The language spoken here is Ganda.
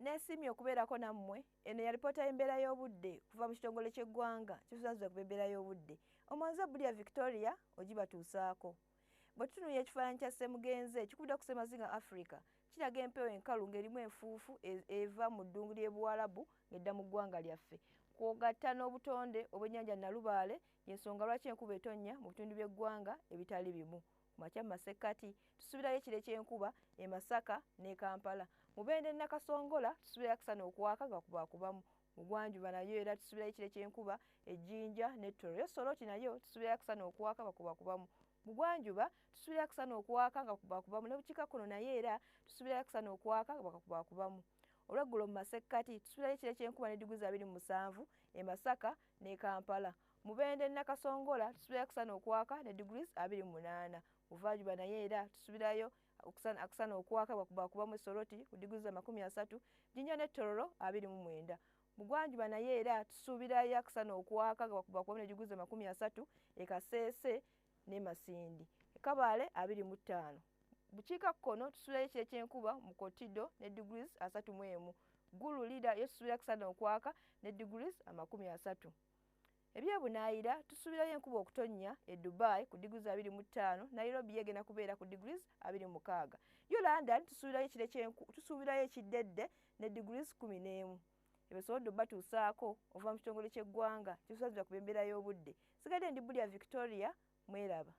Nesimye okubeerako nammwe. Eno ya lipoota y'embeera y'obudde kuva mu kitongole ky'eggwanga ky'obusaze ku b'embeera y'obudde. Omuwanza Bulia Victoria ogibatuusaako. Bwe tutunuulira ekifaananyi kya Ssemugenzi ekikubidde ku Ssemazinga Africa kiraga empewo enkalu ng'erimu enfuufu eva mu ddungu ly'e Buwarabu ng'edda mu ggwanga lyaffe. Kw'ogatta n'obutonde obw'ennyanja Nalubaale y'ensonga lwaki enkuba etonnya mu bitundu by'eggwanga ebitali bimu. Kumakya mu masekkati tusuubirayo ekire ky'enkuba e Masaka ne Kampala. Mu Bende e Nakasongola tusuubirayo akasana okwaka nga kubaakubamu. Mu Gwanjuba nayo era tusuubirayo ekire ky'enkuba e Jinja ne Tororo. Soroti nayo tusuubirayo akasana okwaka nga kubaakubamu. Mu Gwanjuba tusuubirayo akasana okwaka nga kubaakubamu. Ne bukiikakkono naye era tusuubirayo akasana okwaka nga kubaakubamu. Olweggulo mu masekkati tusuubirayo ekire ky'enkuba ne diguli 27 e Masaka ne Kampala. Mu Bende e Nakasongola tusuubirayo akasana okwaka ne diguli 28. Buvanjuba naye era tusuubirayo akasana okwaka kubaakubamu Soroti ku diguli 30, Jinja ne Tororo 29. Mu Gwanjuba naye era tusuubirayo akasana okwaka kubaakubamu ne diguli 30 e Kaseese ne Masindi. E Kabale 25. Bukiikakkono tusuubirayo ekire ky'enkuba mu Kotido ne diguli 31. Gulu Lida yo tusuubirayo akasana okwaka ne diguli 30. Ebyebunaayira tusuubirayo enkuba okutonnya e Dubai ku diguli 25, Nairobi yegenda kubeera ku diguli 26. Yo London tusuubirayo ekiddedde ne diguli 11. Ebisobodde batuusaako okuva mu kitongole ky'eggwanga ky'obusaze ku b'embeera y'obudde. Sigadde ndi Bulia Victoria, mweraba.